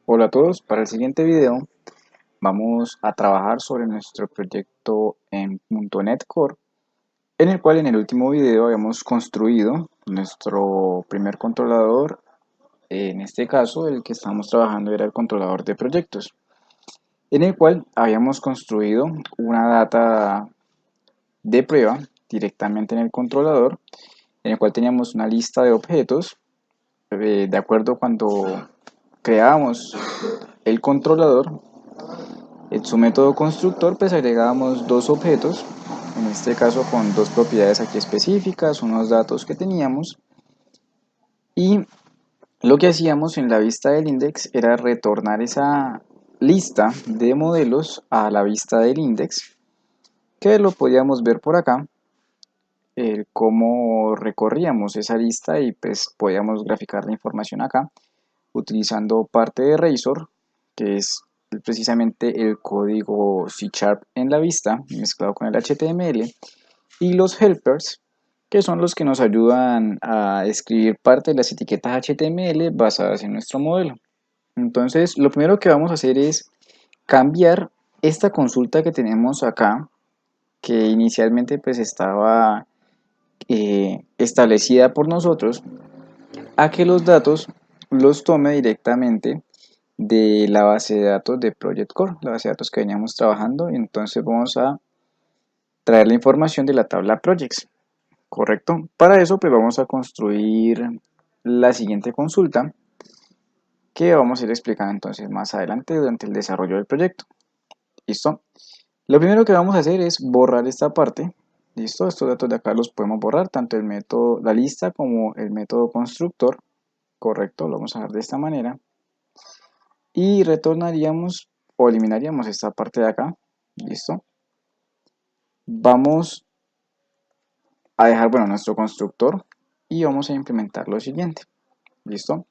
Hola a todos, para el siguiente video vamos a trabajar sobre nuestro proyecto en .NET Core, en el cual en el último video habíamos construido nuestro primer controlador. En este caso el que estamos trabajando era el controlador de proyectos, en el cual habíamos construido una data de prueba directamente en el controlador, en el cual teníamos una lista de objetos. De acuerdo cuando creábamos el controlador, en su método constructor pues agregábamos dos objetos, en este caso con dos propiedades aquí específicas, unos datos que teníamos, y lo que hacíamos en la vista del index era retornar esa lista de modelos a la vista del index, que lo podíamos ver por acá, cómo recorríamos esa lista y pues podíamos graficar la información acá utilizando parte de Razor, que es precisamente el código C# en la vista mezclado con el HTML, y los helpers, que son los que nos ayudan a escribir parte de las etiquetas HTML basadas en nuestro modelo. Entonces, lo primero que vamos a hacer es cambiar esta consulta que tenemos acá, que inicialmente pues estaba establecida por nosotros, a que los datos los tome directamente de la base de datos de Project Core, la base de datos que veníamos trabajando. Entonces vamos a traer la información de la tabla Projects, ¿correcto? Para eso pues vamos a construir la siguiente consulta, que vamos a ir explicando entonces más adelante durante el desarrollo del proyecto. ¿Listo? Lo primero que vamos a hacer es borrar esta parte. ¿Listo? Estos datos de acá los podemos borrar, tanto el método, la lista, como el método constructor. Correcto, lo vamos a dejar de esta manera. Y retornaríamos o eliminaríamos esta parte de acá. ¿Listo? Vamos a dejar, bueno, nuestro constructor y vamos a implementar lo siguiente. ¿Listo?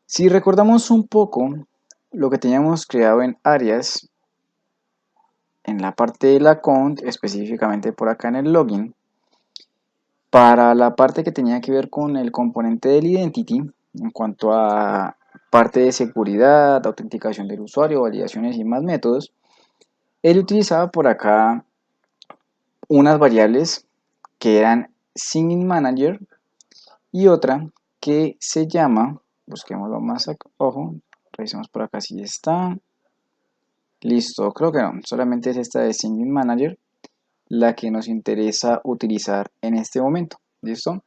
Si recordamos un poco lo que teníamos creado en Arias, en la parte del account, específicamente por acá en el login, para la parte que tenía que ver con el componente del identity, en cuanto a parte de seguridad, autenticación del usuario, validaciones y más métodos, él utilizaba por acá unas variables que eran Singing Manager y otra que se llama, busquémoslo más acá, ojo, revisemos por acá si está, listo, creo que no, solamente es esta de Singing Manager la que nos interesa utilizar en este momento. ¿Listo?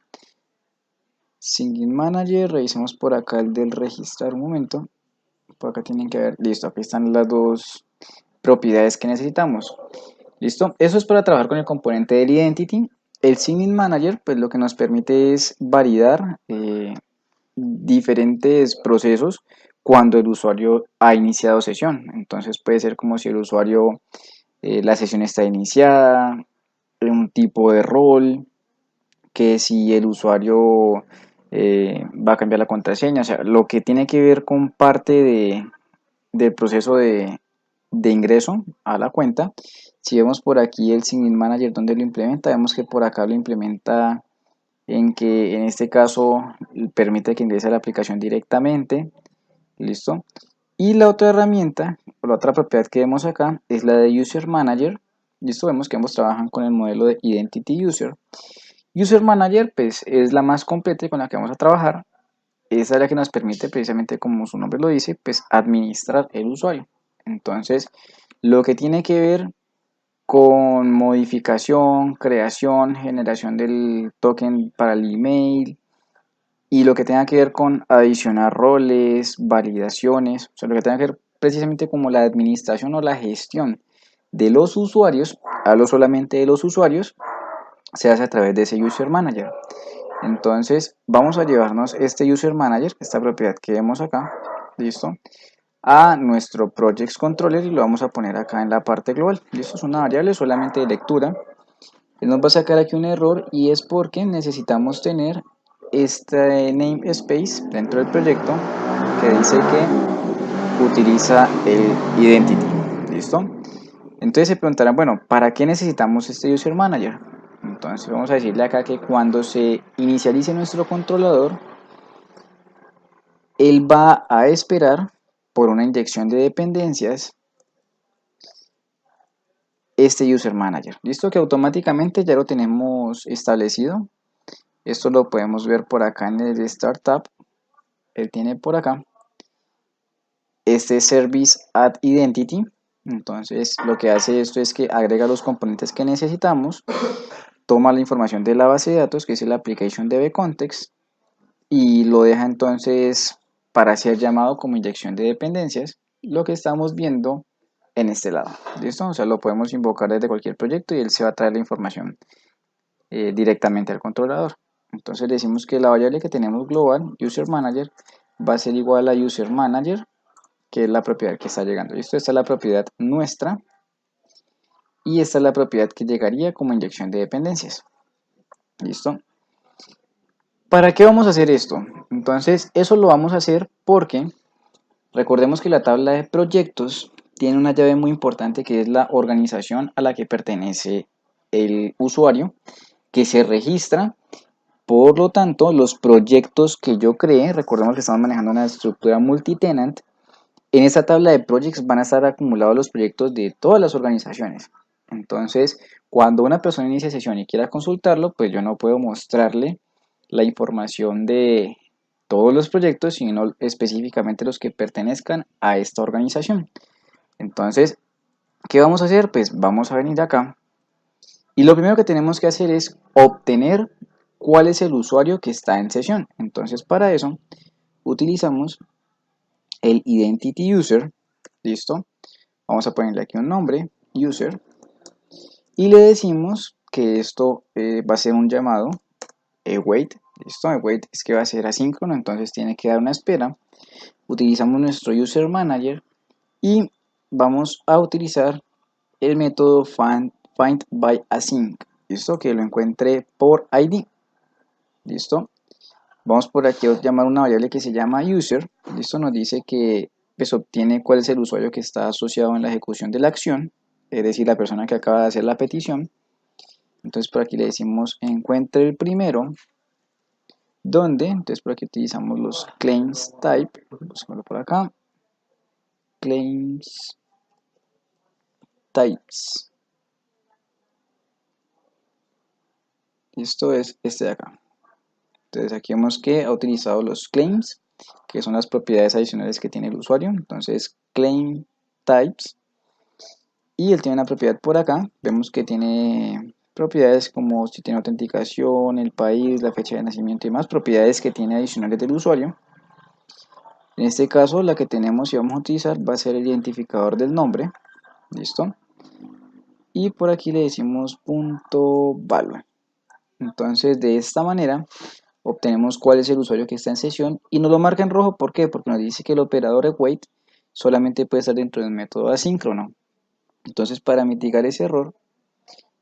Singing Manager, revisemos por acá el del registrar un momento. Por acá tienen que ver, listo, aquí están las dos propiedades que necesitamos. ¿Listo? Eso es para trabajar con el componente del Identity. El Singing Manager, pues lo que nos permite es validar diferentes procesos cuando el usuario ha iniciado sesión. Entonces puede ser como si el usuario, la sesión está iniciada, un tipo de rol, que si el usuario va a cambiar la contraseña, o sea, lo que tiene que ver con parte del proceso de ingreso a la cuenta. Si vemos por aquí el Sign Manager donde lo implementa, vemos que por acá lo implementa en que en este caso permite que ingrese a la aplicación directamente. ¿Listo? Y la otra herramienta, o la otra propiedad que vemos acá, es la de User Manager. Listo, vemos que ambos trabajan con el modelo de Identity User. User Manager pues es la más completa y con la que vamos a trabajar. Esa es la que nos permite precisamente, como su nombre lo dice, pues administrar el usuario. Entonces, lo que tiene que ver con modificación, creación, generación del token para el email, y lo que tenga que ver con adicionar roles, validaciones, o sea, lo que tenga que ver precisamente como la administración o la gestión de los usuarios, hablo solamente de los usuarios, se hace a través de ese User Manager. Entonces vamos a llevarnos este User Manager, esta propiedad que vemos acá, listo, a nuestro Projects Controller y lo vamos a poner acá en la parte global. Listo, es una variable solamente de lectura. Él nos va a sacar aquí un error y es porque necesitamos tener este namespace dentro del proyecto que dice que utiliza el identity. ¿Listo? Entonces se preguntarán, bueno, ¿para qué necesitamos este User Manager? Entonces vamos a decirle acá que cuando se inicialice nuestro controlador, él va a esperar por una inyección de dependencias este user manager. Listo, que automáticamente ya lo tenemos establecido. Esto lo podemos ver por acá en el startup. Él tiene por acá este service add identity. Entonces lo que hace esto es que agrega los componentes que necesitamos, toma la información de la base de datos, que es el application db context, y lo deja entonces para ser llamado como inyección de dependencias, lo que estamos viendo en este lado. ¿Listo? O sea, lo podemos invocar desde cualquier proyecto y él se va a traer la información directamente al controlador. Entonces le decimos que la variable que tenemos global, user manager, va a ser igual a user manager, que es la propiedad que está llegando. ¿Listo? Esta es la propiedad nuestra y esta es la propiedad que llegaría como inyección de dependencias. ¿Listo? ¿Para qué vamos a hacer esto? Entonces eso lo vamos a hacer porque recordemos que la tabla de proyectos tiene una llave muy importante, que es la organización a la que pertenece el usuario, que se registra. Por lo tanto, los proyectos que yo creé, recordemos que estamos manejando una estructura multitenant, en esta tabla de projects van a estar acumulados los proyectos de todas las organizaciones. Entonces, cuando una persona inicia sesión y quiera consultarlo, pues yo no puedo mostrarle la información de todos los proyectos, sino específicamente los que pertenezcan a esta organización. Entonces, ¿qué vamos a hacer? Pues vamos a venir acá y lo primero que tenemos que hacer es obtener cuál es el usuario que está en sesión. Entonces, para eso utilizamos el identity user. ¿Listo? Vamos a ponerle aquí un nombre, user, y le decimos que esto va a ser un llamado await. ¿Listo? Await es que va a ser asíncrono, entonces tiene que dar una espera. Utilizamos nuestro user manager y vamos a utilizar el método find by async. ¿Listo? Que lo encuentre por ID. ¿Listo? Vamos por aquí a llamar una variable que se llama user. ¿Listo? Nos dice que pues, obtiene cuál es el usuario que está asociado en la ejecución de la acción, es decir, la persona que acaba de hacer la petición. Entonces por aquí le decimos encuentre el primero, donde, entonces por aquí utilizamos los claims type, buscamos por acá, claims types. Esto es este de acá. Entonces aquí vemos que ha utilizado los claims, que son las propiedades adicionales que tiene el usuario. Entonces claim types, y él tiene una propiedad por acá. Vemos que tiene propiedades como si tiene autenticación, el país, la fecha de nacimiento y más propiedades que tiene adicionales del usuario. En este caso la que tenemos y vamos a utilizar va a ser el identificador del nombre. ¿Listo? Y por aquí le decimos punto value. Entonces de esta manera obtenemos cuál es el usuario que está en sesión y nos lo marca en rojo. ¿Por qué? Porque nos dice que el operador await solamente puede estar dentro del método asíncrono. Entonces, para mitigar ese error,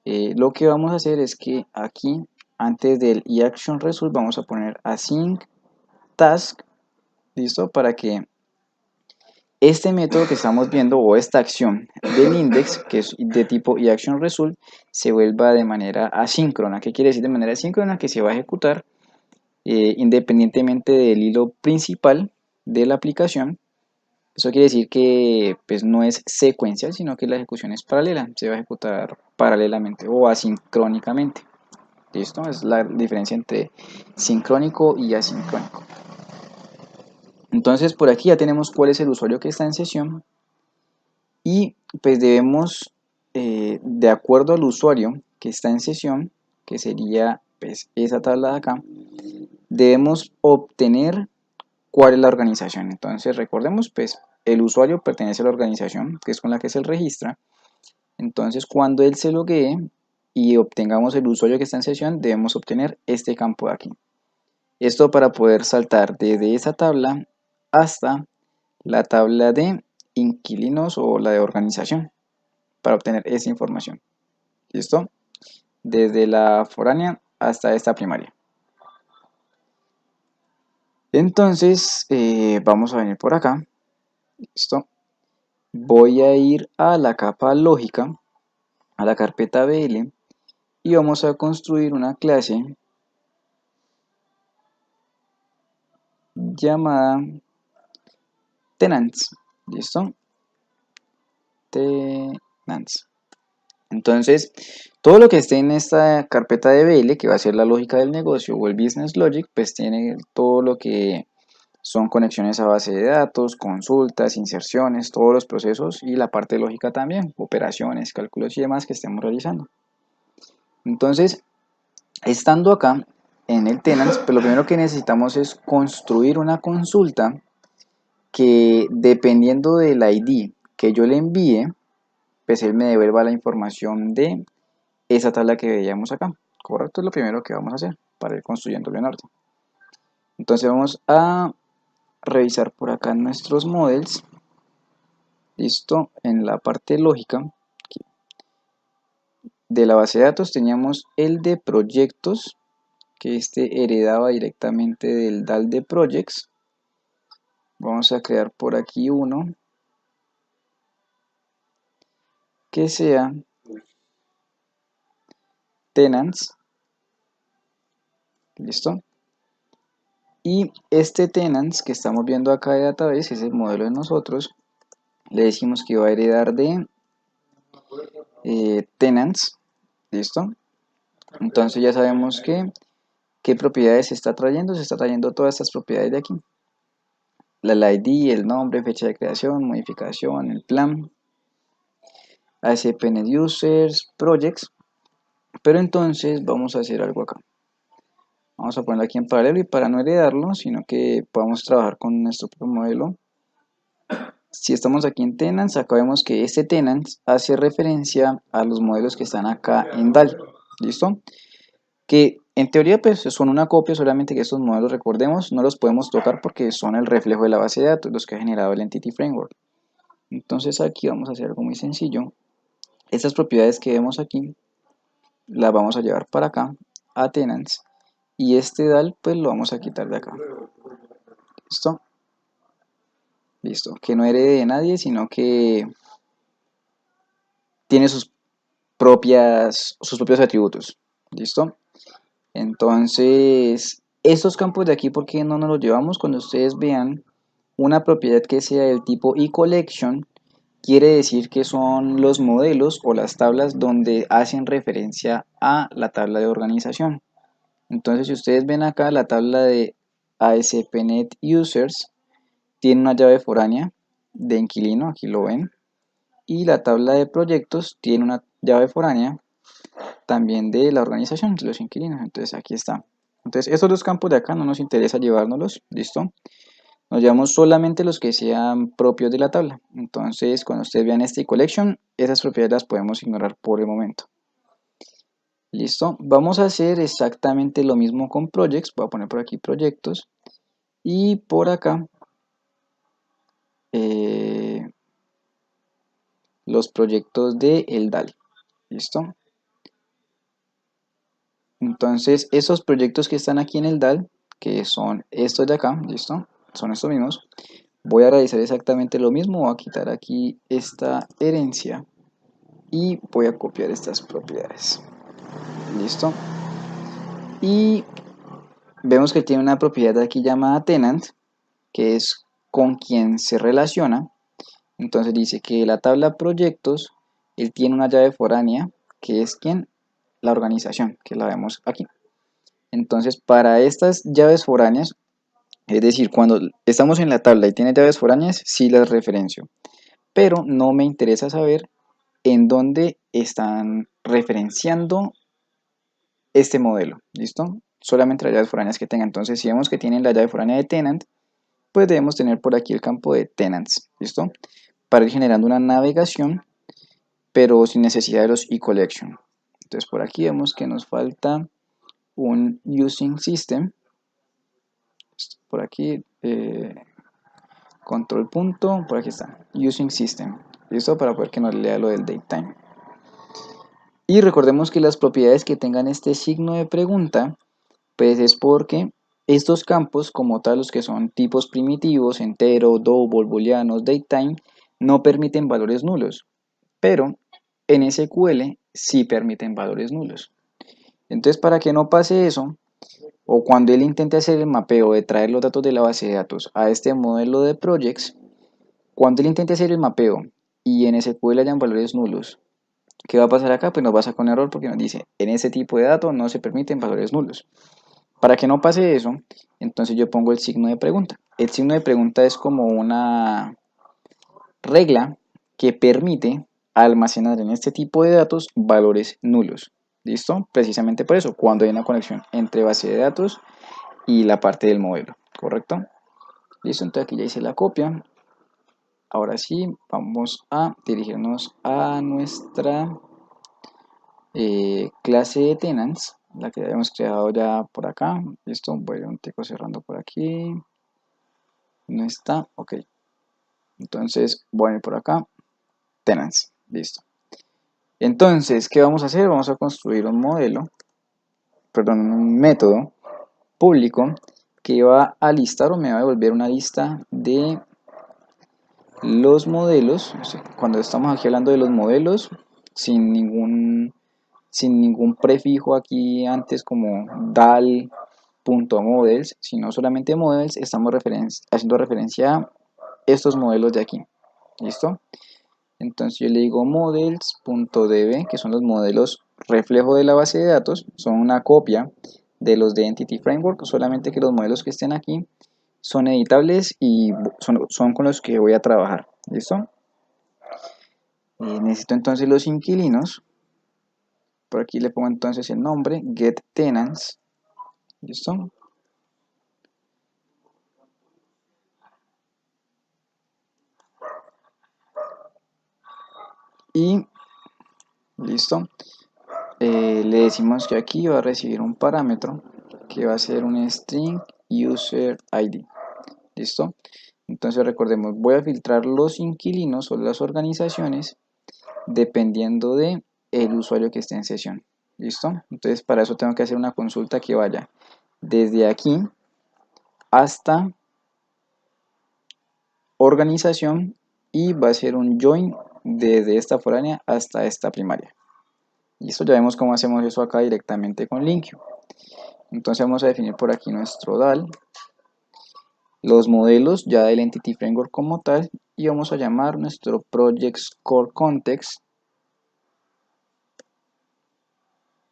lo que vamos a hacer es que aquí, antes del iActionResult, vamos a poner async task. ¿Listo? Para que este método que estamos viendo, o esta acción del index, que es de tipo iActionResult, se vuelva de manera asíncrona. ¿Qué quiere decir de manera asíncrona? Que se va a ejecutar independientemente del hilo principal de la aplicación. Eso quiere decir que pues, no es secuencial, sino que la ejecución es paralela, se va a ejecutar paralelamente o asincrónicamente. ¿Listo? Es la diferencia entre sincrónico y asincrónico. Entonces por aquí ya tenemos cuál es el usuario que está en sesión y pues debemos, de acuerdo al usuario que está en sesión, que sería pues, esa tabla de acá, debemos obtener cuál es la organización. Entonces recordemos, pues el usuario pertenece a la organización que es con la que se registra. Entonces cuando él se loguee y obtengamos el usuario que está en sesión, debemos obtener este campo de aquí. Esto para poder saltar desde esa tabla hasta la tabla de inquilinos o la de organización para obtener esa información. ¿Listo? Desde la foránea hasta esta primaria. Entonces vamos a venir por acá. ¿Listo? Voy a ir a la capa lógica, a la carpeta BL, y vamos a construir una clase llamada tenants, ¿listo? Tenants. Entonces, todo lo que esté en esta carpeta de BL, que va a ser la lógica del negocio o el business logic, pues tiene todo lo que son conexiones a base de datos, consultas, inserciones, todos los procesos y la parte lógica también, operaciones, cálculos y demás que estemos realizando. Entonces, estando acá en el tenants, pues lo primero que necesitamos es construir una consulta que dependiendo del ID que yo le envíe, pues él me devuelva la información de esa tabla que veíamos acá. Correcto, es lo primero que vamos a hacer para ir construyendo Leonardo. Entonces vamos a revisar por acá nuestros models. Listo, en la parte lógica de la base de datos teníamos el de proyectos, que este heredaba directamente del DAL de projects. Vamos a crear por aquí uno que sea tenants. Listo. Y este tenants que estamos viendo acá de database es el modelo de nosotros. Le decimos que va a heredar de tenants. Listo. Entonces ya sabemos que qué propiedades se está trayendo. Se está trayendo todas estas propiedades de aquí. La ID, el nombre, fecha de creación, modificación, el plan, ASP.NET Users, Projects. Pero entonces vamos a hacer algo acá. Vamos a ponerlo aquí en paralelo y para no heredarlo, sino que podamos trabajar con nuestro propio modelo. Si estamos aquí en tenants, acá vemos que este tenants hace referencia a los modelos que están acá en DAL. ¿Listo? Que en teoría pues son una copia, solamente que estos modelos, recordemos, no los podemos tocar porque son el reflejo de la base de datos, los que ha generado el Entity Framework. Entonces aquí vamos a hacer algo muy sencillo. Estas propiedades que vemos aquí las vamos a llevar para acá a tenants y este DAL pues lo vamos a quitar de acá. ¿Listo? Listo, que no herede de nadie, sino que tiene sus propios atributos. ¿Listo? Entonces, estos campos de aquí, ¿por qué no nos los llevamos? Cuando ustedes vean una propiedad que sea del tipo eCollection, quiere decir que son los modelos o las tablas donde hacen referencia a la tabla de organización. Entonces, si ustedes ven acá la tabla de ASP.NET Users, tiene una llave foránea de inquilino, aquí lo ven, y la tabla de proyectos tiene una llave foránea también de la organización, de los inquilinos. Entonces aquí está. Entonces estos dos campos de acá no nos interesa llevárnoslos, ¿listo? Nos llevamos solamente los que sean propios de la tabla. Entonces cuando ustedes vean este collection, esas propiedades las podemos ignorar por el momento. ¿Listo? Vamos a hacer exactamente lo mismo con projects. Voy a poner por aquí proyectos. Y por acá los proyectos de el DAL. ¿Listo? Entonces, esos proyectos que están aquí en el DAL, que son estos de acá, ¿listo? Son estos mismos. Voy a realizar exactamente lo mismo. Voy a quitar aquí esta herencia y voy a copiar estas propiedades. ¿Listo? Y vemos que tiene una propiedad aquí llamada tenant, que es con quien se relaciona. Entonces dice que la tabla proyectos, él tiene una llave foránea, que es quien, la organización, que la vemos aquí. Entonces, para estas llaves foráneas, es decir, cuando estamos en la tabla y tiene llaves foráneas, sí las referencio. Pero no me interesa saber en dónde están referenciando este modelo. ¿Listo? Solamente las llaves foráneas que tenga. Entonces, si vemos que tienen la llave foránea de tenant, pues debemos tener por aquí el campo de tenants. ¿Listo? Para ir generando una navegación, pero sin necesidad de los eCollection. Entonces, por aquí vemos que nos falta un using system. Por aquí, control punto, por aquí está, using system. ¿Listo? Para poder que nos lea lo del datetime. Y recordemos que las propiedades que tengan este signo de pregunta, pues es porque estos campos, como tal, los que son tipos primitivos, entero, double, booleanos, datetime, no permiten valores nulos. Pero en SQL sí permiten valores nulos. Entonces, para que no pase eso, o cuando él intente hacer el mapeo de traer los datos de la base de datos a este modelo de projects, Cuando él intente hacer el mapeo y en SQL hayan valores nulos, ¿qué va a pasar acá? Pues nos va a sacar un error porque nos dice, en ese tipo de datos no se permiten valores nulos. Para que no pase eso, entonces yo pongo el signo de pregunta. El signo de pregunta es como una regla que permite almacenar en este tipo de datos valores nulos. ¿Listo? Precisamente por eso, cuando hay una conexión entre base de datos y la parte del modelo, ¿correcto? Listo, entonces aquí ya hice la copia. Ahora sí, vamos a dirigirnos a nuestra clase de tenants, la que habíamos creado ya por acá. Listo, voy a un tico cerrando por aquí. No está, ok. Entonces voy a ir por acá, tenants, listo. Entonces, ¿qué vamos a hacer? Vamos a construir un modelo, perdón, un método público que va a listar o me va a devolver una lista de los modelos. Cuando estamos aquí hablando de los modelos, sin ningún prefijo aquí antes como dal.models, sino solamente models, estamos haciendo referencia a estos modelos de aquí. ¿Listo? Entonces yo le digo models.db, que son los modelos reflejo de la base de datos, son una copia de los de Entity Framework, solamente que los modelos que estén aquí son editables y son con los que voy a trabajar. ¿Listo? Necesito entonces los inquilinos. Por aquí le pongo entonces el nombre, getTenants. ¿Listo? Y listo. Le decimos que aquí va a recibir un parámetro que va a ser un string user ID. ¿Listo? Entonces recordemos, voy a filtrar los inquilinos o las organizaciones dependiendo de el usuario que esté en sesión. ¿Listo? Entonces para eso tengo que hacer una consulta que vaya desde aquí hasta organización y va a ser un join desde esta foránea hasta esta primaria. Listo, ya vemos cómo hacemos eso acá directamente con LinkU. Entonces vamos a definir por aquí nuestro DAL, los modelos ya del Entity Framework como tal, y vamos a llamar nuestro Project Core Context.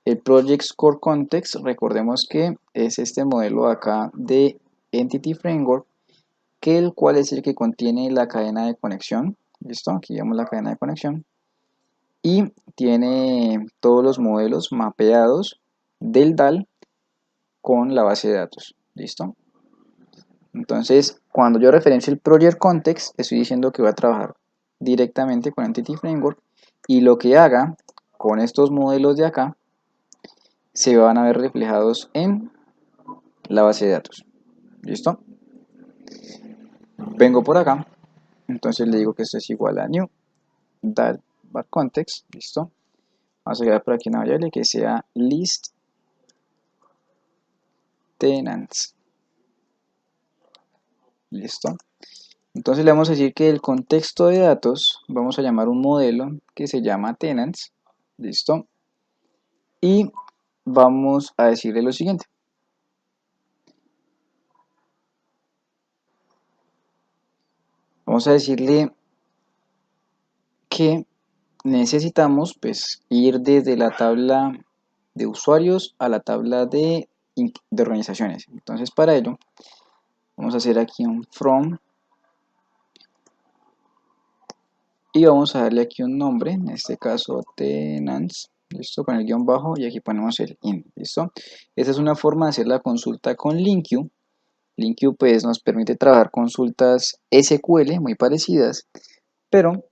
El Project Core Context, recordemos que es este modelo acá de Entity Framework, que el cual es el que contiene la cadena de conexión. ¿Listo? Aquí vemos la cadena de conexión. Y tiene todos los modelos mapeados del DAL con la base de datos. ¿Listo? Entonces, cuando yo referencio el Project Context, estoy diciendo que voy a trabajar directamente con Entity Framework y lo que haga con estos modelos de acá se van a ver reflejados en la base de datos. ¿Listo? Vengo por acá, entonces le digo que esto es igual a new dal bar context. ¿Listo? Vamos a crear por aquí una variable que sea list tenants. ¿Listo? Entonces le vamos a decir que el contexto de datos vamos a llamar un modelo que se llama tenants. ¿Listo? Y vamos a decirle lo siguiente. Vamos a decirle que necesitamos pues ir desde la tabla de usuarios a la tabla de organizaciones. Entonces para ello vamos a hacer aquí un from y vamos a darle aquí un nombre, en este caso tenants, listo, con el guión bajo, y aquí ponemos el in, listo. Esta es una forma de hacer la consulta con LinkU. LinkU pues nos permite trabajar consultas SQL muy parecidas, pero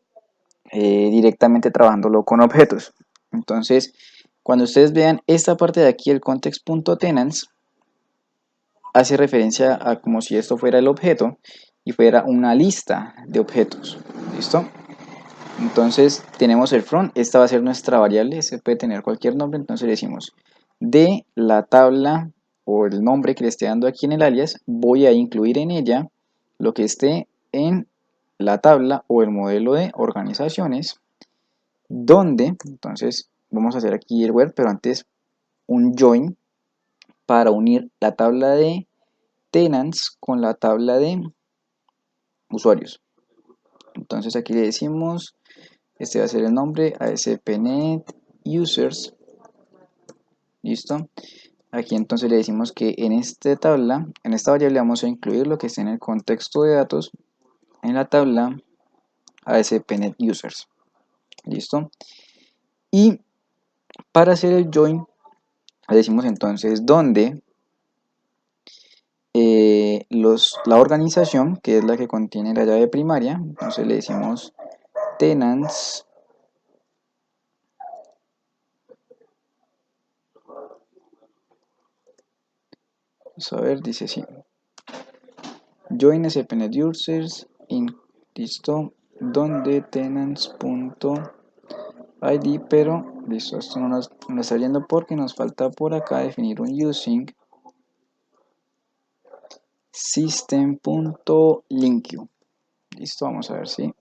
directamente trabajándolo con objetos. Entonces, cuando ustedes vean esta parte de aquí, el context.tenants, hace referencia a como si esto fuera el objeto y fuera una lista de objetos. ¿Listo? Entonces tenemos el from, esta va a ser nuestra variable, se puede tener cualquier nombre, entonces le decimos de la tabla o el nombre que le esté dando aquí en el alias, voy a incluir en ella lo que esté en la tabla o el modelo de organizaciones, donde, entonces vamos a hacer aquí el where, pero antes un join para unir la tabla de tenants con la tabla de usuarios. Entonces aquí le decimos, este va a ser el nombre, ASP.NET Users, listo. Aquí entonces le decimos que en esta tabla, en esta variable vamos a incluir lo que esté en el contexto de datos en la tabla ASP.NET Users, listo. Y para hacer el join, le decimos entonces donde la organización, que es la que contiene la llave primaria, entonces le decimos tenants, vamos a ver, dice así, join ASP.NET Users in, listo, donde tenants.id, pero listo, esto no nos está yendo porque nos falta por acá definir un using system.linkU. Listo, vamos a ver si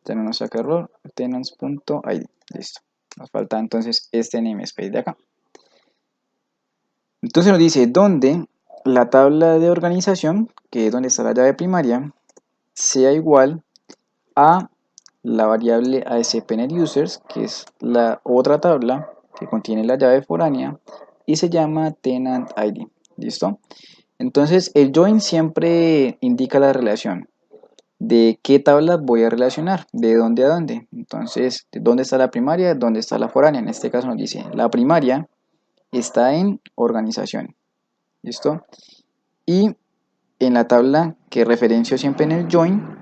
tenemos acá error, tenants.id, listo. Nos falta entonces este namespace de acá. Entonces nos dice donde la tabla de organización, que es donde está la llave primaria, sea igual a la variable ASP.NET Users, que es la otra tabla que contiene la llave foránea y se llama tenant ID. ¿Listo? Entonces el join siempre indica la relación de qué tabla voy a relacionar, de dónde a dónde. Entonces, de dónde está la primaria, dónde está la foránea. En este caso nos dice la primaria está en organización. ¿Listo? Y en la tabla que referencio siempre en el join,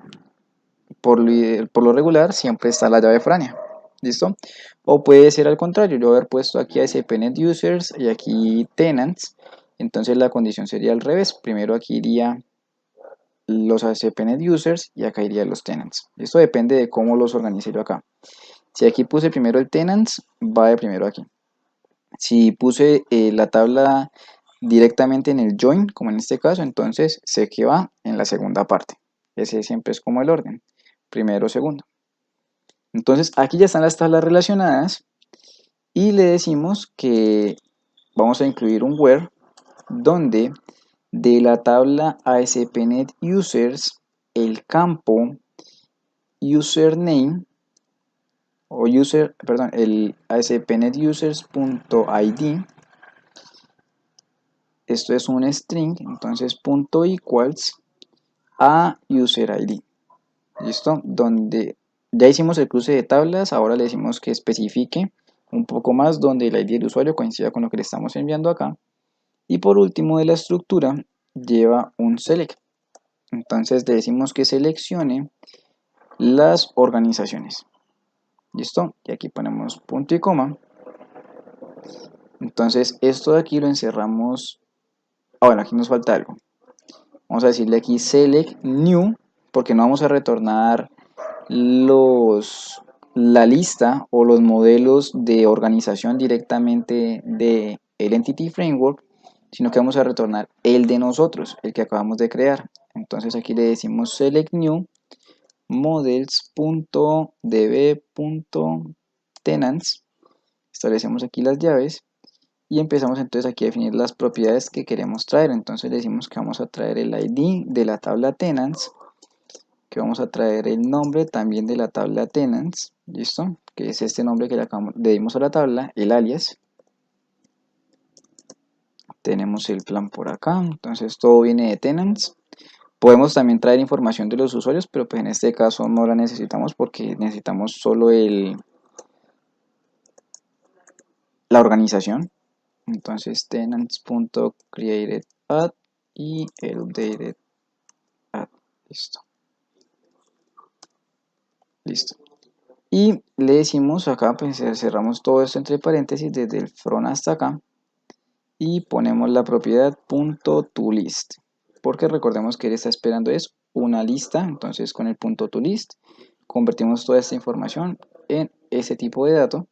por lo regular siempre está la llave foránea. ¿Listo? O puede ser al contrario, yo haber puesto aquí ASP.NET Users y aquí Tenants, entonces la condición sería al revés. Primero aquí iría los ASP.NET Users y acá irían los Tenants. Esto depende de cómo los organice yo acá. Si aquí puse primero el Tenants, va de primero aquí. Si puse la tabla directamente en el join, como en este caso, entonces sé que va en la segunda parte. Ese siempre es como el orden, primero, segundo. Entonces aquí ya están las tablas relacionadas y le decimos que vamos a incluir un where donde de la tabla ASP.NET Users el campo username o el ASP.NET Users.id, esto es un string, entonces punto equals a user ID. ¿Listo? Donde ya hicimos el cruce de tablas, ahora le decimos que especifique un poco más donde el ID del usuario coincida con lo que le estamos enviando acá. Y por último de la estructura lleva un select. Entonces le decimos que seleccione las organizaciones. ¿Listo? Y aquí ponemos punto y coma. Entonces esto de aquí lo encerramos. Bueno, aquí nos falta algo. Vamos a decirle aquí select new, porque no vamos a retornar la lista o los modelos de organización directamente de el Entity Framework, sino que vamos a retornar el de nosotros, el que acabamos de crear. Entonces aquí le decimos select new models.db.tenants, establecemos aquí las llaves y empezamos entonces aquí a definir las propiedades que queremos traer. Entonces le decimos que vamos a traer el ID de la tabla tenants, que vamos a traer el nombre también de la tabla tenants, listo, que es este nombre que le dimos a la tabla, el alias. Tenemos el plan por acá, entonces todo viene de tenants. Podemos también traer información de los usuarios, pero pues en este caso no la necesitamos porque necesitamos solo la organización. Entonces tenants.created_add y el updated_add. Listo. Listo. Y le decimos acá, pues cerramos todo esto entre paréntesis desde el front hasta acá y ponemos la propiedad .toList, porque recordemos que él está esperando es una lista. Entonces con el .toList convertimos toda esta información en ese tipo de dato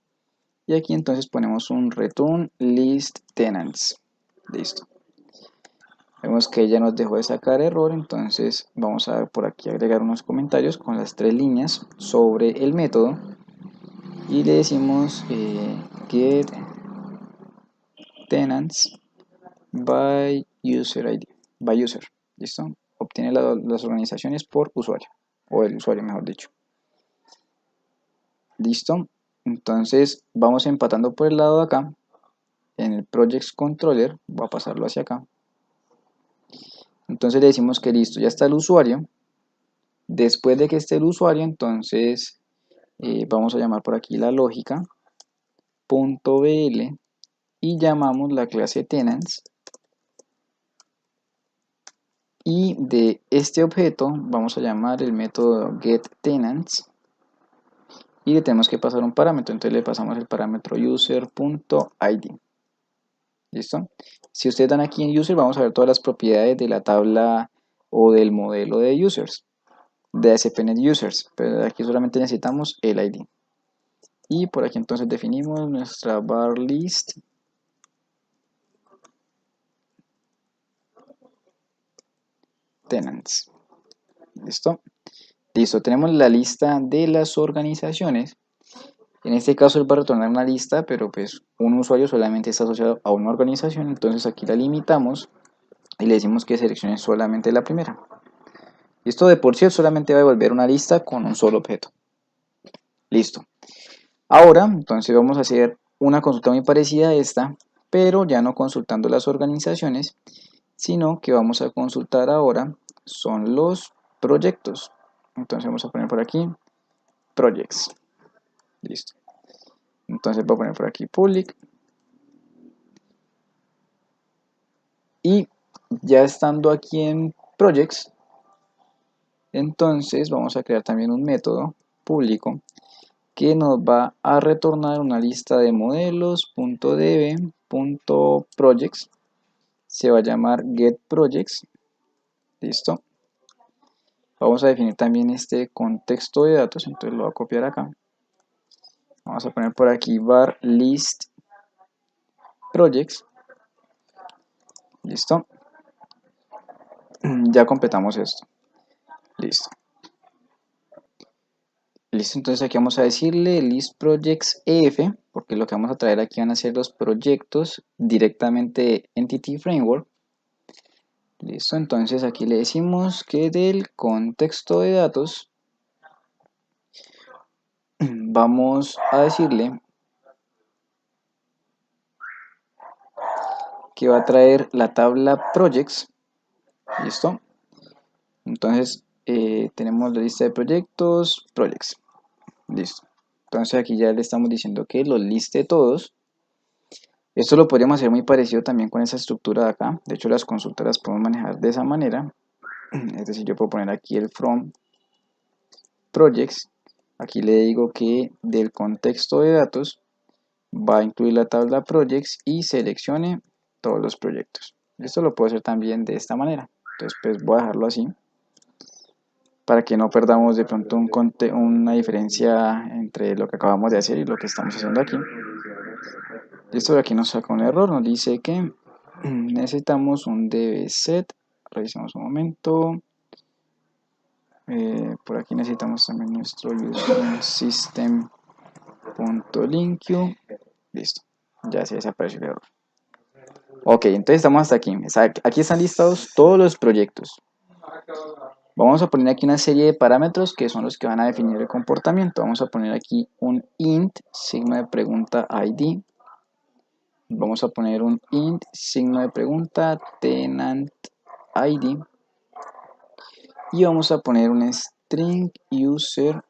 y aquí entonces ponemos un return list tenants. Listo. Vemos que ya nos dejó de sacar error, entonces vamos a por aquí agregar unos comentarios con las 3 líneas sobre el método y le decimos get tenants by user ID, by user. ¿Listo? Obtiene las organizaciones por usuario. o del usuario, mejor dicho. Listo. Entonces vamos empatando por el lado de acá. En el Projects Controller, voy a pasarlo hacia acá. Entonces le decimos que listo, ya está el usuario. Después de que esté el usuario, entonces vamos a llamar por aquí la lógica .bl y llamamos la clase tenants. Y de este objeto vamos a llamar el método getTenants y le tenemos que pasar un parámetro. Entonces le pasamos el parámetro user.id. ¿Listo? Si ustedes dan aquí en user, vamos a ver todas las propiedades de la tabla o del modelo de users, de ASP.NET Users, pero aquí solamente necesitamos el ID. Y por aquí entonces definimos nuestra var list tenants. ¿Listo? Listo, tenemos la lista de las organizaciones. En este caso él va a retornar una lista, pero pues un usuario solamente está asociado a una organización, entonces aquí la limitamos y le decimos que seleccione solamente la primera. Esto de por sí solamente va a devolver una lista con un solo objeto. Listo. Ahora, entonces vamos a hacer una consulta muy parecida a esta, pero ya no consultando las organizaciones, sino que vamos a consultar ahora son los proyectos. Entonces vamos a poner por aquí projects. Listo. Entonces voy a poner por aquí public. Y ya estando aquí en projects, entonces vamos a crear también un método público que nos va a retornar una lista de modelos.db.projects. Se va a llamar getProjects. Listo. Vamos a definir también este contexto de datos, entonces lo voy a copiar acá. Vamos a poner por aquí var list projects. Listo. Ya completamos esto. Listo. Listo, entonces aquí vamos a decirle list projects ef, porque lo que vamos a traer aquí van a ser los proyectos directamente de Entity Framework. Listo, entonces aquí le decimos que del contexto de datos vamos a decirle que va a traer la tabla projects. Listo. Entonces tenemos la lista de proyectos, projects. Listo. Entonces aquí ya le estamos diciendo que los liste todos. Esto lo podríamos hacer muy parecido también con esa estructura de acá. De hecho, las consultas las podemos manejar de esa manera. Es decir, yo puedo poner aquí el from projects. Aquí le digo que del contexto de datos va a incluir la tabla projects y seleccione todos los proyectos. Esto lo puedo hacer también de esta manera. Entonces, pues voy a dejarlo así para que no perdamos de pronto una diferencia entre lo que acabamos de hacer y lo que estamos haciendo aquí. Esto de aquí nos saca un error, nos dice que necesitamos un dbset. Revisemos un momento. Por aquí necesitamos también nuestro user system.linkqueue. Listo, ya se desapareció el error. Ok, entonces estamos hasta aquí. Aquí están listados todos los proyectos. Vamos a poner aquí una serie de parámetros que son los que van a definir el comportamiento. Vamos a poner aquí un int, signo de pregunta id. Vamos a poner un int, signo de pregunta tenant id. Y vamos a poner un string user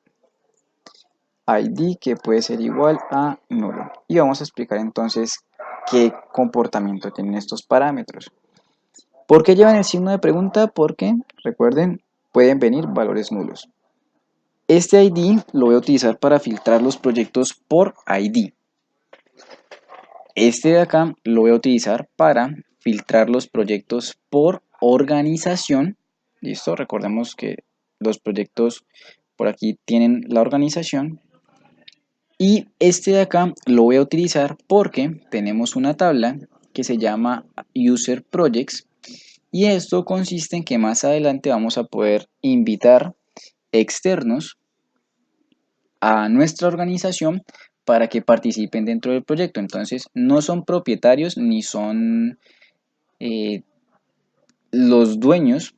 id que puede ser igual a nulo. Y vamos a explicar entonces qué comportamiento tienen estos parámetros. ¿Por qué llevan el signo de pregunta? Porque, recuerden, pueden venir valores nulos. Este ID lo voy a utilizar para filtrar los proyectos por ID. Este de acá lo voy a utilizar para filtrar los proyectos por organización. ¿Listo? Recordemos que los proyectos por aquí tienen la organización. Y este de acá lo voy a utilizar porque tenemos una tabla que se llama User Projects. Y esto consiste en que más adelante vamos a poder invitar externos a nuestra organización para que participen dentro del proyecto. Entonces no son propietarios ni son los dueños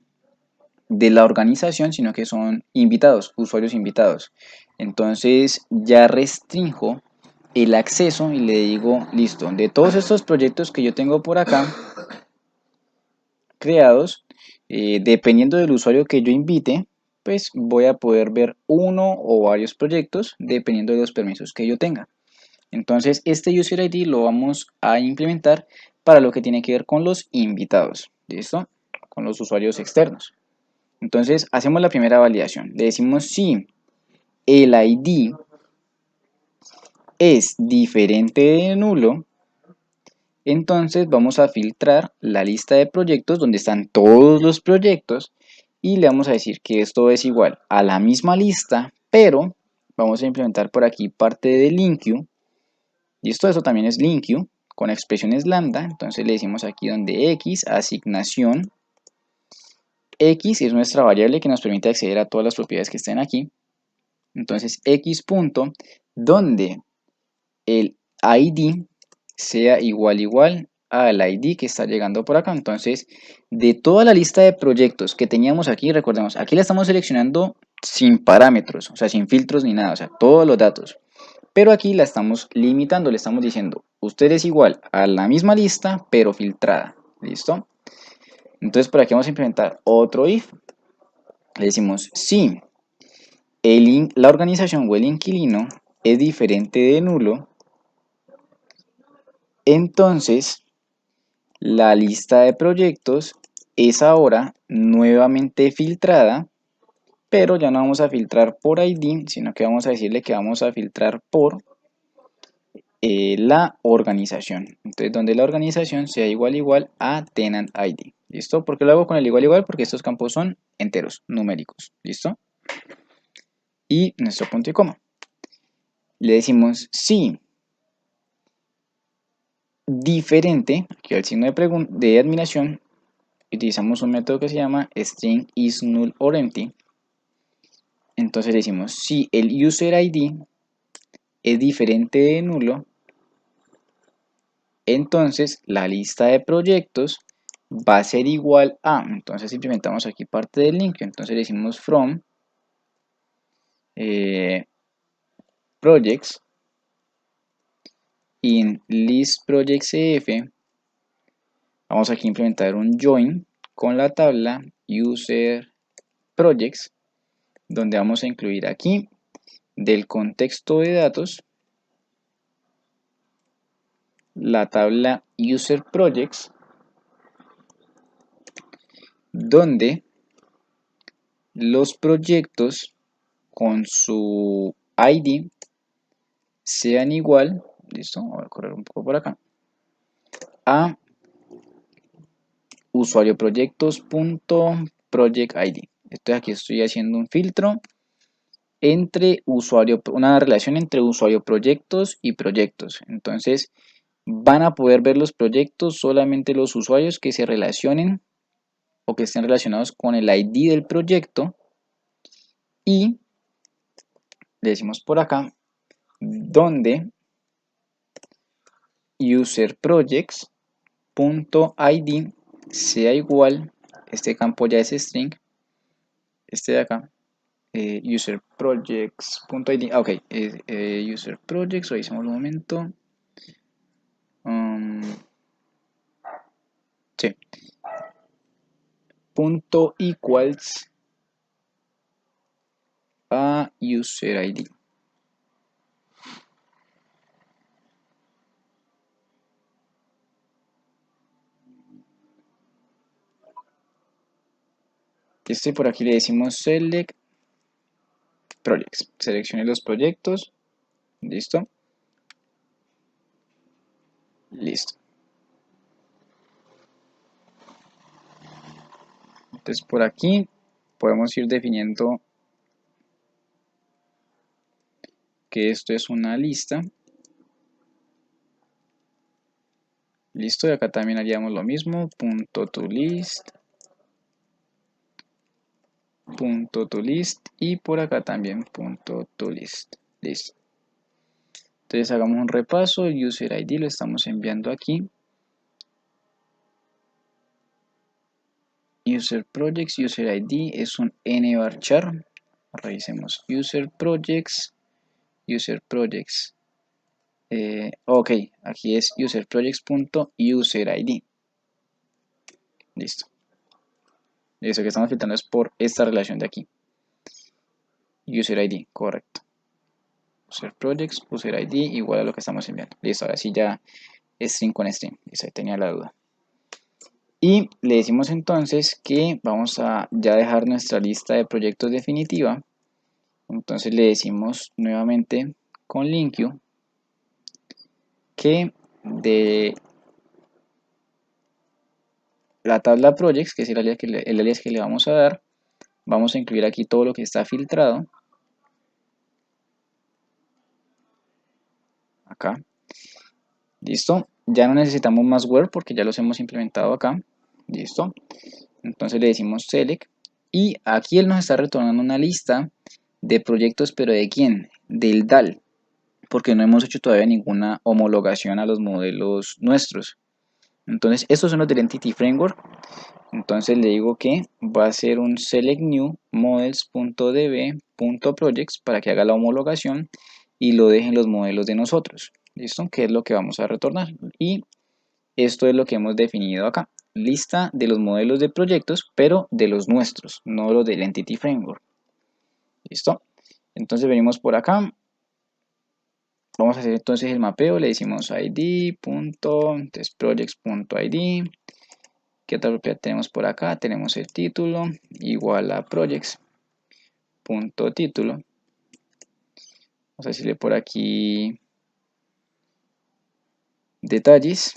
de la organización, sino que son invitados, usuarios invitados. Entonces ya restringo el acceso y le digo, listo, de todos estos proyectos que yo tengo por acá creados, dependiendo del usuario que yo invite, pues voy a poder ver uno o varios proyectos dependiendo de los permisos que yo tenga. Entonces este User ID lo vamos a implementar para lo que tiene que ver con los invitados, ¿listo? Con los usuarios externos. Entonces hacemos la primera validación. Le decimos si el ID es diferente de nulo, entonces vamos a filtrar la lista de proyectos donde están todos los proyectos y le vamos a decir que esto es igual a la misma lista, pero vamos a implementar por aquí parte de LinQ. Listo, eso también es LinQ con expresiones lambda. Entonces le decimos aquí donde x, asignación. X es nuestra variable que nos permite acceder a todas las propiedades que estén aquí. Entonces x punto, donde el ID sea igual al ID que está llegando por acá. Entonces, de toda la lista de proyectos que teníamos aquí, recordemos, aquí la estamos seleccionando sin parámetros, o sea, sin filtros ni nada, o sea, todos los datos. Pero aquí la estamos limitando, le estamos diciendo, usted es igual a la misma lista, pero filtrada. ¿Listo? Entonces, por aquí vamos a implementar otro if. Le decimos, si la organización o el inquilino es diferente de nulo, entonces la lista de proyectos es ahora nuevamente filtrada, pero ya no vamos a filtrar por ID, sino que vamos a decirle que vamos a filtrar por la organización. Entonces, donde la organización sea igual a tenant ID. ¿Listo? ¿Por qué lo hago con el igual? Porque estos campos son enteros, numéricos. ¿Listo? Y nuestro punto y coma. Le decimos si diferente, aquí el signo de admiración, utilizamos un método que se llama string is null or empty. Entonces decimos si el user ID es diferente de nulo, entonces la lista de proyectos va a ser igual a, entonces implementamos aquí parte del link, entonces decimos from projects in list projects ef, vamos aquí a implementar un join con la tabla user projects, donde vamos a incluir aquí del contexto de datos la tabla user projects, donde los proyectos con su ID sean igual, listo, voy a correr un poco por acá, a usuario proyectos.project ID. Entonces aquí estoy haciendo un filtro entre usuario, una relación entre usuario proyectos y proyectos. Entonces van a poder ver los proyectos solamente los usuarios que se relacionen o que estén relacionados con el ID del proyecto, y le decimos por acá donde userProjects.id sea igual, este campo ya es string, este de acá, userProjects.id, ok, userProjects, revisemos un momento, um, sí, punto equals a userID. Este por aquí le decimos select projects, seleccione los proyectos, listo, listo. Entonces por aquí podemos ir definiendo que esto es una lista. Listo, y acá también haríamos lo mismo, punto to list, punto to list, y por acá también punto to list. Listo. Entonces hagamos un repaso, el user ID lo estamos enviando aquí. User projects, user ID es un nvarchar. Revisemos user projects, user projects. Ok, aquí es user projects.userid. Listo. Eso que estamos filtrando es por esta relación de aquí. User ID, correcto. User projects, user ID igual a lo que estamos enviando. Listo, ahora sí ya string con string. Listo, ahí tenía la duda. Y le decimos entonces que vamos a ya dejar nuestra lista de proyectos definitiva. Entonces le decimos nuevamente con LinkU que de la tabla projects, que es el alias que le vamos a dar, vamos a incluir aquí todo lo que está filtrado. Acá. Listo. Ya no necesitamos más where porque ya los hemos implementado acá. Listo. Entonces le decimos select. Y aquí él nos está retornando una lista de proyectos, pero ¿de quién? Del DAL. Porque no hemos hecho todavía ninguna homologación a los modelos nuestros. Entonces, estos son los del Entity Framework. Entonces le digo que va a ser un select new models.db.projects para que haga la homologación y lo dejen los modelos de nosotros. ¿Listo? Que es lo que vamos a retornar. Y esto es lo que hemos definido acá. Lista de los modelos de proyectos, pero de los nuestros, no los del Entity Framework. ¿Listo? Entonces venimos por acá. Vamos a hacer entonces el mapeo. Le decimos id.testprojects.id. ¿Qué otra propiedad tenemos por acá? Tenemos el título igual a projects.título. Vamos a decirle por aquí detalles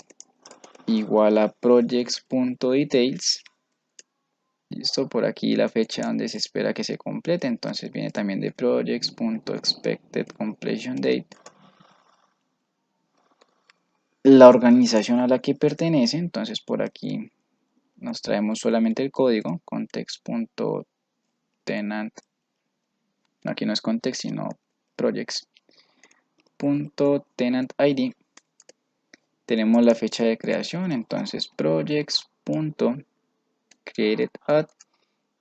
igual a projects.details. Listo, por aquí la fecha donde se espera que se complete, entonces viene también de projects.expectedCompletionDate. La organización a la que pertenece, entonces por aquí nos traemos solamente el código, context.tenant, aquí no es context sino projects.tenantID. Tenemos la fecha de creación, entonces projects.createdAt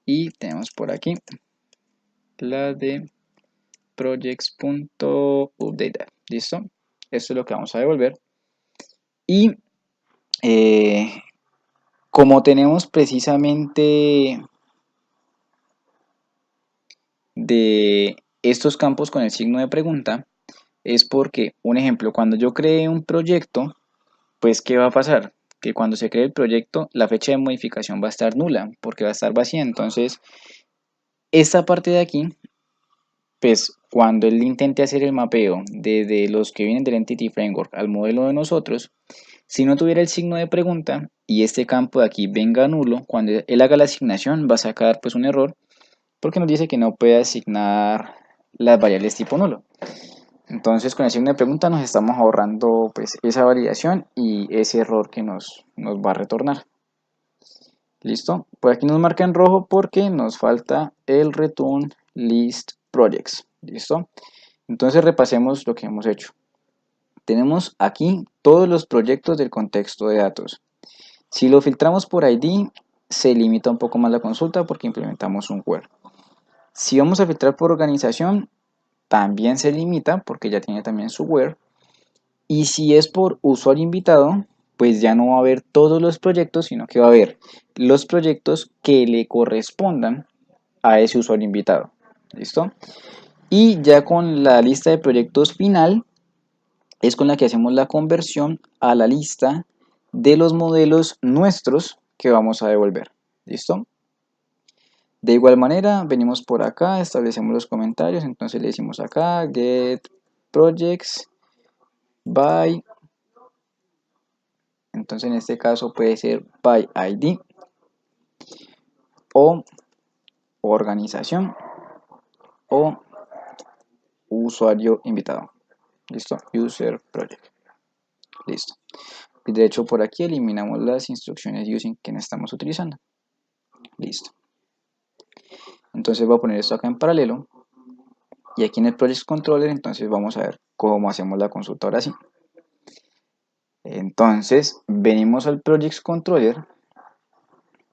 y tenemos por aquí la de projects.update. ¿Listo? Esto es lo que vamos a devolver. Y como tenemos precisamente de estos campos con el signo de pregunta, es porque, un ejemplo, cuando yo cree un proyecto, pues ¿qué va a pasar? Que cuando se cree el proyecto, la fecha de modificación va a estar nula, porque va a estar vacía. Entonces, esta parte de aquí, pues cuando él intente hacer el mapeo desde los que vienen del Entity Framework al modelo de nosotros, si no tuviera el signo de pregunta y este campo de aquí venga nulo, cuando él haga la asignación va a sacar pues un error porque nos dice que no puede asignar las variables tipo nulo. Entonces con el signo de pregunta nos estamos ahorrando pues esa validación y ese error que nos va a retornar. Listo, por aquí nos marca en rojo porque nos falta el return list projects. Listo, entonces repasemos lo que hemos hecho. Tenemos aquí todos los proyectos del contexto de datos. Si lo filtramos por ID, se limita un poco más la consulta porque implementamos un where. Si vamos a filtrar por organización, también se limita porque ya tiene también su where. Y si es por usuario invitado, pues ya no va a haber todos los proyectos, sino que va a haber los proyectos que le correspondan a ese usuario invitado. ¿Listo? Y ya con la lista de proyectos final, es con la que hacemos la conversión a la lista de los modelos nuestros que vamos a devolver. ¿Listo? De igual manera, venimos por acá, establecemos los comentarios, entonces le decimos acá get projects by, entonces en este caso puede ser by ID o organización o usuario invitado. ¿Listo? User project. Listo. Y de hecho por aquí eliminamos las instrucciones using que no estamos utilizando. Listo. Entonces voy a poner esto acá en paralelo. Y aquí en el Project Controller, entonces vamos a ver cómo hacemos la consulta ahora sí. Entonces, venimos al Project Controller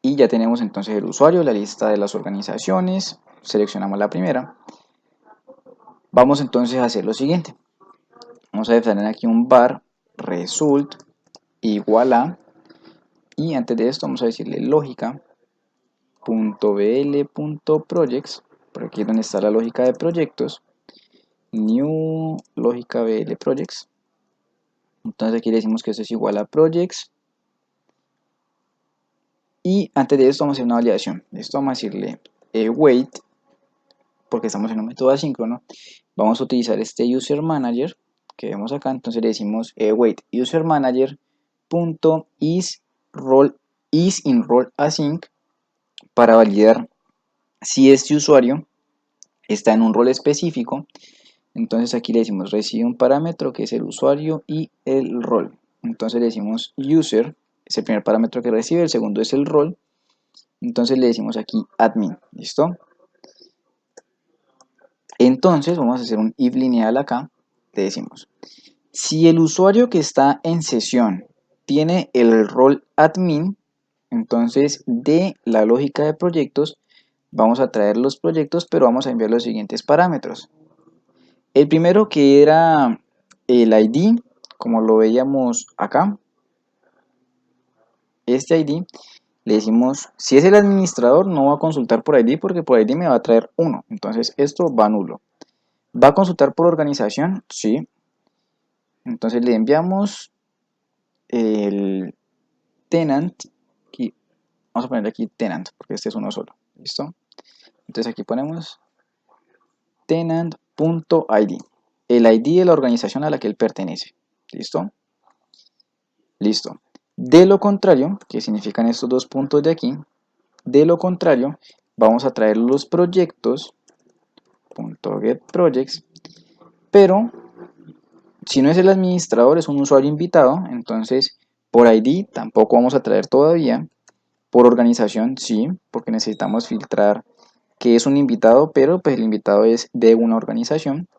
Y ya tenemos entonces el usuario, la lista de las organizaciones, seleccionamos la primera. Vamos entonces a hacer lo siguiente. Vamos a definir aquí un var result igual a, y antes de esto vamos a decirle lógica.bl.projects, por aquí es donde está la lógica de proyectos, new lógica bl projects. Entonces aquí le decimos que eso es igual a projects. Y antes de esto vamos a hacer una validación. Esto vamos a decirle wait, porque estamos en un método asíncrono. Vamos a utilizar este user manager que vemos acá. Entonces le decimos wait user manager punto is in role async para validar si este usuario está en un rol específico. Entonces aquí le decimos recibe un parámetro que es el usuario y el rol. Entonces le decimos user, es el primer parámetro que recibe, el segundo es el rol. Entonces le decimos aquí admin, ¿listo? Entonces vamos a hacer un if lineal acá, le decimos, si el usuario que está en sesión tiene el rol admin, entonces de la lógica de proyectos vamos a traer los proyectos, pero vamos a enviar los siguientes parámetros. El primero que era el ID, como lo veíamos acá, este ID, le decimos, si es el administrador no va a consultar por ID porque por ID me va a traer 1, entonces esto va nulo. ¿Va a consultar por organización? Sí. Entonces le enviamos el tenant, aquí, vamos a poner aquí tenant porque este es uno solo, ¿listo? Entonces aquí ponemos tenant.id, el ID de la organización a la que él pertenece, ¿listo? Listo. De lo contrario, que significan estos dos puntos de aquí, de lo contrario, vamos a traer los proyectos, .getProjects, pero si no es el administrador, es un usuario invitado, entonces por ID tampoco vamos a traer todavía. Por organización sí, porque necesitamos filtrar que es un invitado, pero pues el invitado es de una organización.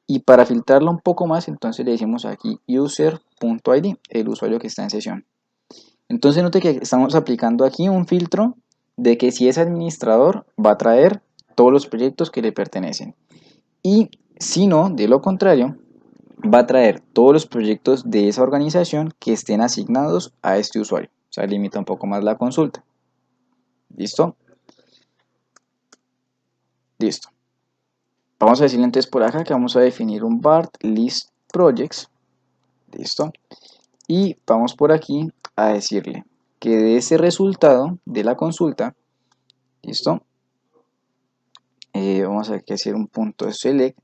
Y para filtrarlo un poco más, entonces le decimos aquí user.id, el usuario que está en sesión. Entonces note que estamos aplicando aquí un filtro de que si es administrador va a traer todos los proyectos que le pertenecen. Y si no, de lo contrario, va a traer todos los proyectos de esa organización que estén asignados a este usuario. O sea, limita un poco más la consulta. ¿Listo? Listo. Vamos a decirle entonces por acá que vamos a definir un var list projects. ¿Listo? Y vamos por aquí a decirle que de ese resultado de la consulta, ¿listo? Vamos a hacer un punto select.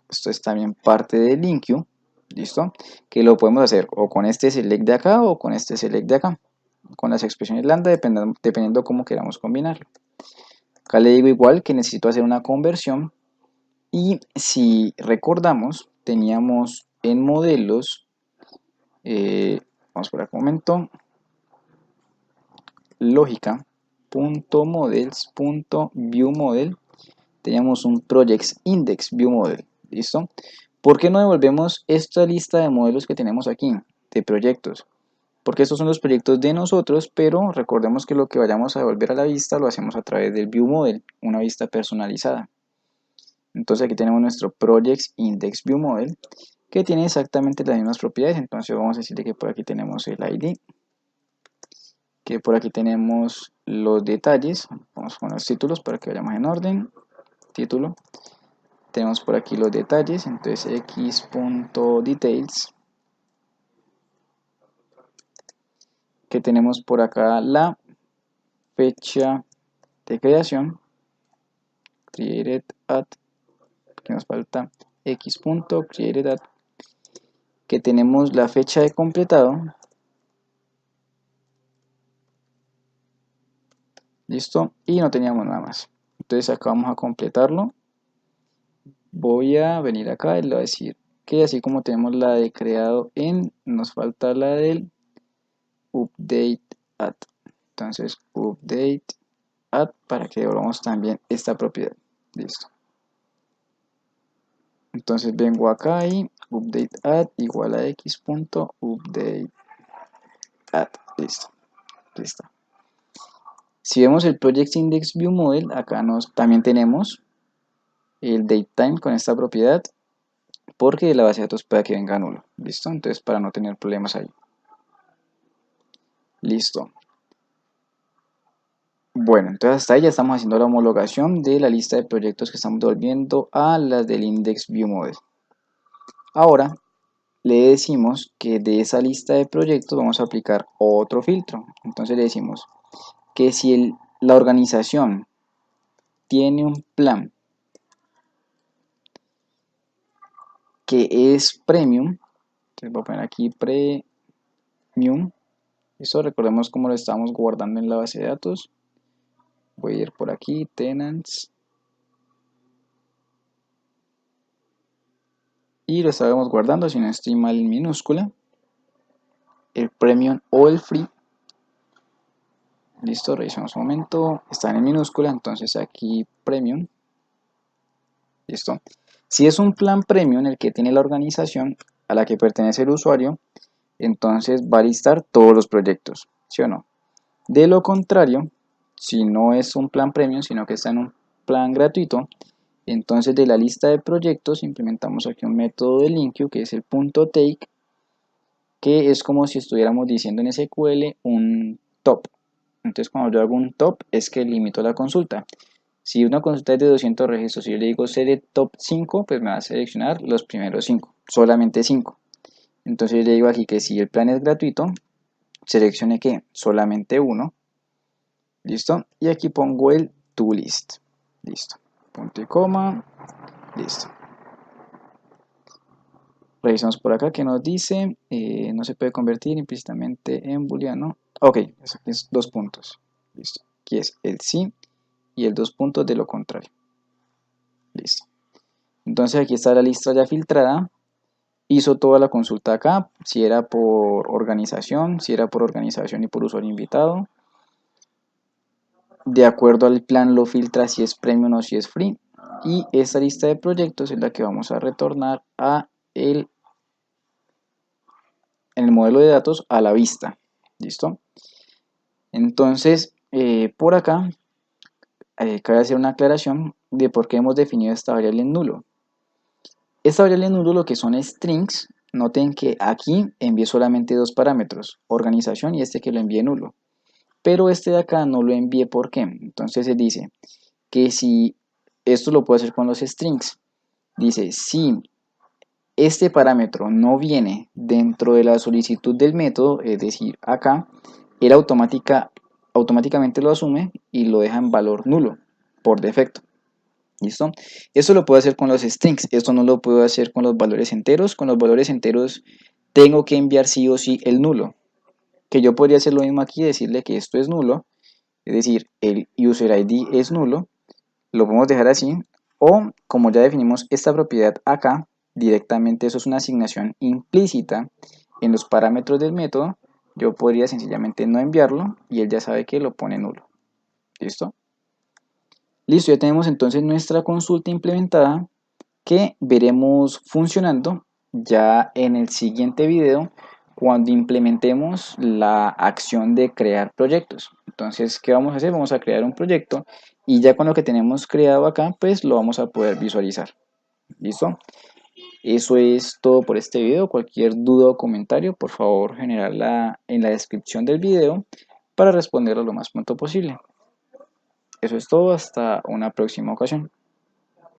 Esto es también parte del LINQ, ¿listo? Que lo podemos hacer o con este select de acá o con este select de acá. Con las expresiones lambda dependiendo cómo queramos combinarlo. Acá le digo igual que necesito hacer una conversión y si recordamos teníamos en modelos, vamos por acá un momento, lógica.models.viewModel, teníamos un projects index viewModel, ¿listo? ¿Por qué no devolvemos esta lista de modelos que tenemos aquí, de proyectos? Porque estos son los proyectos de nosotros, pero recordemos que lo que vayamos a devolver a la vista lo hacemos a través del viewModel, una vista personalizada. Entonces aquí tenemos nuestro projects index viewModel, que tiene exactamente las mismas propiedades. Entonces vamos a decirle que por aquí tenemos el ID, que por aquí tenemos los detalles. Vamos con los títulos para que vayamos en orden. Título. Tenemos por aquí los detalles, entonces x.details, que tenemos por acá la fecha de creación, created at, que nos falta x.created at, que tenemos la fecha de completado, listo, y no teníamos nada más. Entonces acá vamos a completarlo. Voy a venir acá y le voy a decir que así como tenemos la de creado en, nos falta la del update at. Entonces update at para que devolvamos también esta propiedad. Listo. Entonces vengo acá y update at igual a x.update at. Listo. Listo. Si vemos el Project Index View Model, acá también tenemos el datetime con esta propiedad, porque la base de datos puede que venga nulo. ¿Listo? Entonces, para no tener problemas ahí. Listo. Bueno, entonces hasta ahí ya estamos haciendo la homologación de la lista de proyectos que estamos devolviendo a las del Index View Model. Ahora le decimos que de esa lista de proyectos vamos a aplicar otro filtro. Entonces le decimos que si la organización tiene un plan que es premium, entonces voy a poner aquí premium, esto recordemos cómo lo estamos guardando en la base de datos. Voy a ir por aquí, tenants, y lo estábamos guardando, si no estoy mal, en minúscula, el premium o el free. Listo, revisamos un momento, están en minúscula, entonces aquí premium. Listo. Si es un plan premium el que tiene la organización a la que pertenece el usuario, entonces va a listar todos los proyectos, ¿sí o no? De lo contrario, si no es un plan premium, sino que está en un plan gratuito, entonces de la lista de proyectos implementamos aquí un método de LINQ que es el .take, que es como si estuviéramos diciendo en SQL un top. Entonces cuando yo hago un top es que limito la consulta. Si una consulta es de 200 registros y yo le digo serie top 5, pues me va a seleccionar los primeros 5, solamente 5. Entonces yo le digo aquí que si el plan es gratuito, seleccione que solamente uno. Listo. Y aquí pongo el toList. Listo. Punto y coma. Listo. Revisamos por acá que nos dice, no se puede convertir implícitamente en booleano. Ok, eso aquí es 2 puntos. Listo. Aquí es el sí y el 2 puntos de lo contrario. Listo. Entonces aquí está la lista ya filtrada. Hizo toda la consulta acá, si era por organización, si era por organización y por usuario invitado. De acuerdo al plan lo filtra si es premium o si es free. Y esta lista de proyectos es la que vamos a retornar en el modelo de datos a la vista. ¿Listo? Entonces, por acá, cabe hacer una aclaración de por qué hemos definido esta variable en nulo. Esta variable en nulo lo que son strings, noten que aquí envié solamente dos parámetros, organización y este que lo envié nulo. Pero este de acá no lo envié, ¿por qué? Entonces se dice que si esto lo puedo hacer con los strings, dice si este parámetro no viene dentro de la solicitud del método, es decir, acá, él automáticamente lo asume y lo deja en valor nulo por defecto. ¿Listo? Eso lo puedo hacer con los strings, esto no lo puedo hacer con los valores enteros. Con los valores enteros tengo que enviar sí o sí el nulo, que yo podría hacer lo mismo aquí, decirle que esto es nulo, es decir, el user ID es nulo, lo podemos dejar así, o como ya definimos esta propiedad acá, directamente eso es una asignación implícita en los parámetros del método, yo podría sencillamente no enviarlo y él ya sabe que lo pone nulo. ¿Listo? Listo, ya tenemos entonces nuestra consulta implementada que veremos funcionando ya en el siguiente video cuando implementemos la acción de crear proyectos. Entonces, ¿qué vamos a hacer? Vamos a crear un proyecto y ya con lo que tenemos creado acá, pues lo vamos a poder visualizar. ¿Listo? Eso es todo por este video. Cualquier duda o comentario, por favor, generarla en la descripción del video para responderlo lo más pronto posible. Eso es todo, hasta una próxima ocasión.